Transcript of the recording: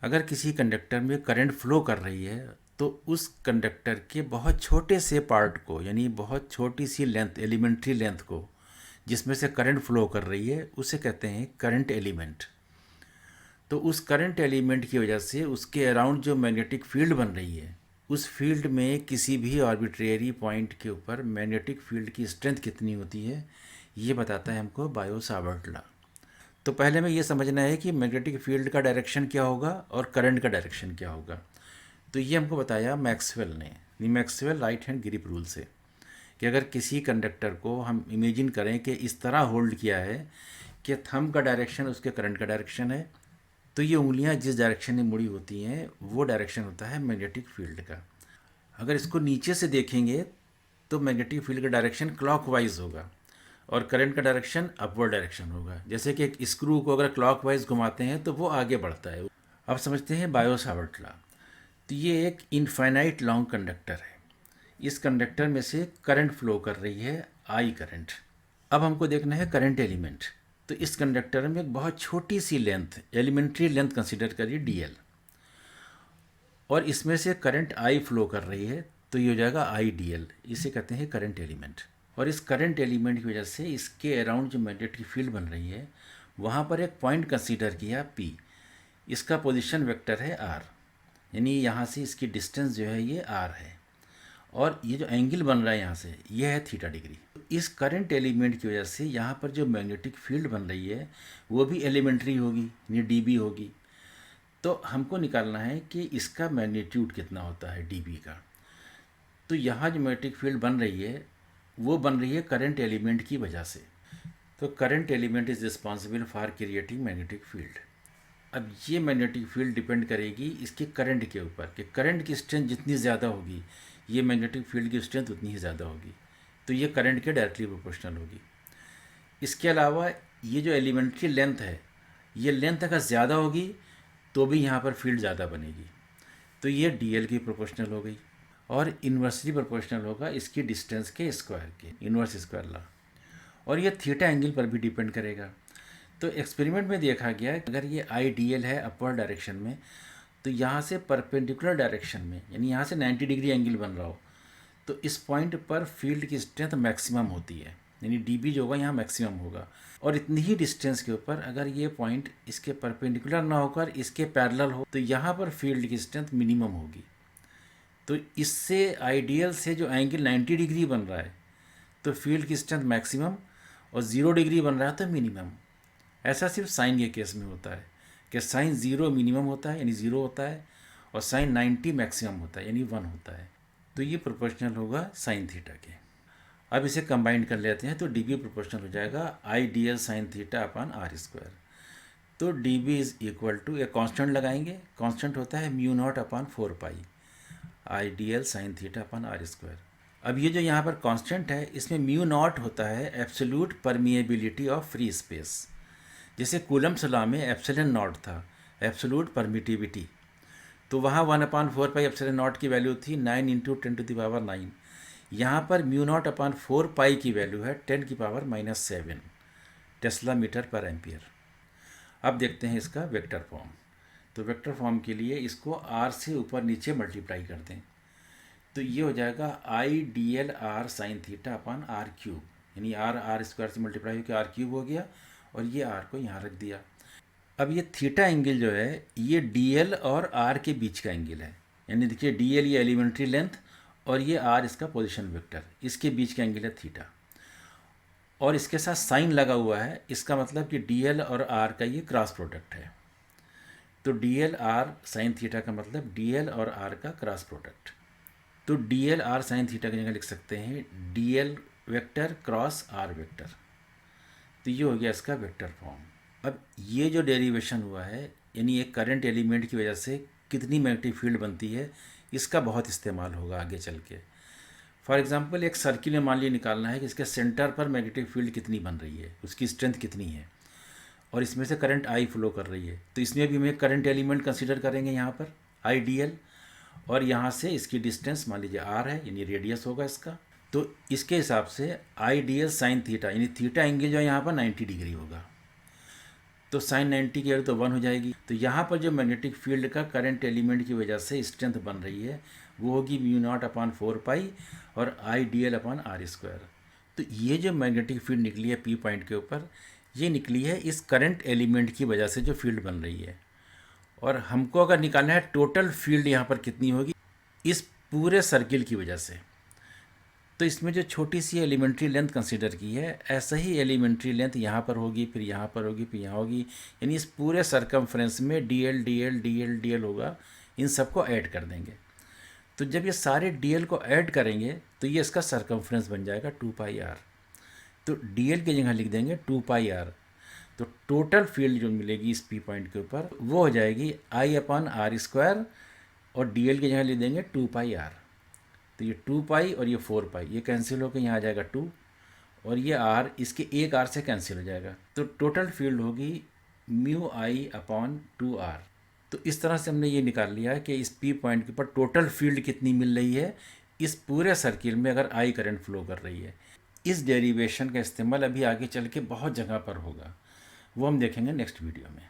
अगर किसी कंडक्टर में करंट फ्लो कर रही है तो उस कंडक्टर के बहुत छोटे से पार्ट को, यानी बहुत छोटी सी लेंथ, एलिमेंट्री लेंथ को, जिसमें से करंट फ्लो कर रही है, उसे कहते हैं करंट एलिमेंट। तो उस करंट एलिमेंट की वजह से उसके अराउंड जो मैग्नेटिक फील्ड बन रही है, उस फील्ड में किसी भी आर्बिट्रेरी पॉइंट के ऊपर मैग्नेटिक फील्ड की स्ट्रेंथ कितनी होती है, ये बताता है हमको बायो सावर्ट लॉ। तो पहले हमें ये समझना है कि मैग्नेटिक फील्ड का डायरेक्शन क्या होगा और करंट का डायरेक्शन क्या होगा। तो ये हमको बताया मैक्सवेल ने, Maxwell right hand grip rule से, कि अगर किसी कंडक्टर को हम इमेजिन करें कि इस तरह होल्ड किया है कि थंब का डायरेक्शन उसके करंट का डायरेक्शन है, तो ये उंगलियां जिस डायरेक्शन में मुड़ी होती हैं वो डायरेक्शन होता है मैग्नेटिक फील्ड का। अगर इसको नीचे से देखेंगे तो मैग्नेटिक फील्ड का डायरेक्शन क्लॉकवाइज होगा और करंट का डायरेक्शन अपवर्ड डायरेक्शन होगा। जैसे कि एक स्क्रू को अगर क्लॉकवाइज घुमाते हैं तो वो आगे बढ़ता है। अब समझते हैं बायो सावर्ट लॉ। तो ये एक इनफाइनाइट लॉन्ग कंडक्टर है। इस कंडक्टर में से करंट फ्लो कर रही है आई करंट। अब हमको देखना है करंट एलिमेंट। तो इस कंडक्टर में एक बहुत छोटी C length, elementary length consider करिए डीएल, और इसमें से करंट आई फ्लो कर रही है, तो ये हो जाएगा आई डी एल। इसे कहते हैं करंट एलिमेंट। और इस करंट एलिमेंट की वजह से इसके अराउंड जो मैग्नेटिक फील्ड बन रही है, वहाँ पर एक पॉइंट कंसीडर किया पी। इसका पोजीशन वेक्टर है आर, यानी यहाँ से इसकी डिस्टेंस जो है ये आर है, और ये जो एंगल बन रहा है यहाँ से, ये है थीटा डिग्री। इस करंट एलिमेंट की वजह से यहाँ पर जो मैग्नेटिक फील्ड बन रही है वो भी एलिमेंट्री होगी, यानी डीबी होगी। तो हमको निकालना है कि इसका मैग्नीट्यूड कितना होता है डीबी का। तो यहाँ जो मैग्नेटिक फील्ड बन रही है वो बन रही है करंट एलिमेंट की वजह से। तो current element is responsible for creating magnetic field. अब ये मैग्नेटिक फील्ड डिपेंड करेगी इसके करंट के ऊपर, कि करंट की स्ट्रेंथ जितनी ज़्यादा होगी ये मैग्नेटिक फील्ड की स्ट्रेंथ उतनी ही ज़्यादा होगी। तो ये करंट के डायरेक्टली प्रोपोर्शनल होगी। इसके अलावा ये जो एलिमेंट्री लेंथ है, ये लेंथ अगर ज़्यादा होगी तो भी यहाँ पर फील्ड ज़्यादा बनेगी। तो ये डी एल की प्रोपोर्शनल हो गई, और इन्वर्सली प्रोपोर्शनल होगा इसकी डिस्टेंस के स्क्वायर के, इन्वर्स स्क्वायर लॉ। और ये थीटा एंगल पर भी डिपेंड करेगा। तो एक्सपेरिमेंट में देखा गया अगर ये आई डी एल है अपवर्ड डायरेक्शन में, तो यहाँ से परपेंडिकुलर डायरेक्शन में, यानी यहाँ से 90 डिग्री एंगल बन रहा हो, तो इस पॉइंट पर फील्ड की स्ट्रेंथ मैक्सिमम होती है, यानी डीबी जो होगा यहाँ मैक्सिमम होगा। और इतनी ही डिस्टेंस के ऊपर अगर ये पॉइंट इसके परपेंडिकुलर ना होकर इसके पैरेलल हो, तो यहाँ पर फील्ड की स्ट्रेंथ मिनिमम होगी। तो इससे आइडियल से जो एंगल 90 डिग्री बन रहा है तो फील्ड की स्ट्रेंथ मैक्सिमम, और 0 डिग्री बन रहा है तो मिनिमम। ऐसा सिर्फ साइन के केस में होता है कि साइन 0 मिनिमम होता है, यानी 0 होता है, और साइन 90 मैक्सिमम होता है, यानी 1 होता है। तो ये प्रोपोर्शनल होगा साइन थीटा के। अब इसे कंबाइन कर लेते हैं तो डी बी प्रोपोर्शनल हो जाएगा I D L sine theta upon R square. तो D B is equal to, एक कांस्टेंट लगाएंगे, कांस्टेंट होता है mu not upon 4 pi I D L sine theta upon R square. अब ये जो यहाँ पर कांस्टेंट है इसमें म्यू नॉट होता है absolute permeability of free space. जैसे कूलम्ब्स लॉ में एप्सिलॉन नॉट था, एब्सोल्यूट परमिटिविटी, तो वहाँ 1/4 पाई एप्सिलॉन नॉट की वैल्यू थी 9 इंटू 10⁻⁹। यहाँ पर म्यू नॉट अपान 4 पाई की वैल्यू है 10⁻⁷ टेस्ला मीटर पर एम्पियर। अब देखते हैं इसका वेक्टर फॉर्म। तो वेक्टर फॉर्म के लिए इसको आर से ऊपर नीचे मल्टीप्लाई कर दें, तो ये हो जाएगा I D L R sine theta upon R cube, यानी आर आर स्क्वायर से मल्टीप्लाई होकर आर क्यूब हो गया, और ये आर को यहाँ रख दिया। अब ये थीटा एंगल जो है ये डी एल और आर के बीच का एंगल है, यानी देखिए डी एल ये एलिमेंट्री लेंथ और ये आर इसका पोजीशन वेक्टर, इसके बीच का एंगल है थीटा। और इसके साथ साइन लगा हुआ है, इसका मतलब कि डी एल और आर का ये क्रॉस प्रोडक्ट है। तो D L R sine theta का मतलब डी एल और आर का क्रॉस प्रोडक्ट। तो D L R sine theta की जगह लिख सकते हैं D L vector cross R vector. तो ये हो गया इसका वेक्टर फॉर्म। अब ये जो डेरिवेशन हुआ है, यानी एक करंट एलिमेंट की वजह से कितनी मैग्नेटिक फील्ड बनती है, इसका बहुत इस्तेमाल होगा आगे चल के। फॉर एग्जांपल एक सर्किल में मान लीजिए निकालना है कि इसके सेंटर पर मैग्नेटिक फील्ड कितनी बन रही है, उसकी स्ट्रेंथ कितनी है, और इसमें से करंट आई फ्लो कर रही है, तो इसमें भी हम एक करंट एलिमेंट कंसिडर करेंगे यहाँ पर आई डी एल, और यहाँ से इसकी डिस्टेंस मान लीजिए आर है, यानी रेडियस होगा इसका। तो इसके हिसाब से आई डी एल साइन थीटा, यानी थीटा एंगल जो है यहाँ पर 90 डिग्री होगा। तो साइन 90 की वैल्यू तो 1 हो जाएगी। तो यहाँ पर जो मैग्नेटिक फील्ड का करंट एलिमेंट की वजह से स्ट्रेंथ बन रही है वो होगी म्यू नॉट अपॉन 4 पाई और I D L upon R square. तो ये जो मैग्नेटिक फील्ड निकली है पी पॉइंट के ऊपर, ये निकली है इस करंट एलिमेंट की वजह से जो फील्ड बन रही है। और हमको अगर निकालना है टोटल फील्ड यहाँ पर कितनी होगी इस पूरे सर्किल की वजह से, तो इसमें जो छोटी सी एलिमेंट्री लेंथ कंसीडर की है, ऐसा ही एलिमेंट्री लेंथ यहाँ पर होगी, फिर यहाँ पर होगी, फिर यहाँ होगी, यानी इस पूरे सरकमफ्रेंस में D L D L D L D L होगा। इन सबको ऐड कर देंगे। तो जब ये सारे डी एल को ऐड करेंगे तो ये इसका सरकमफ्रेंस बन जाएगा 2 पाई आर। तो डी एल की जगह लिख देंगे 2 पाई आर। तो टोटल फील्ड जो मिलेगी इस पी पॉइंट के ऊपर वो हो जाएगी आई अपॉन आर स्क्वायर, और डी एल की जगह लिख देंगे 2 पाई आर। तो ये 2 पाई और ये 4 पाई, ये कैंसिल होकर यहाँ आ जाएगा 2, और ये आर इसके एक आर से कैंसिल हो जाएगा। तो टोटल फील्ड होगी म्यू आई अपॉन 2 आर। तो इस तरह से हमने ये निकाल लिया कि इस पी पॉइंट के ऊपर टोटल फील्ड कितनी मिल रही है इस पूरे सर्किल में अगर आई करंट फ्लो कर रही है। इस डेरिवेशन का इस्तेमाल अभी आगे चल के बहुत जगह पर होगा, वो हम देखेंगे नेक्स्ट वीडियो में।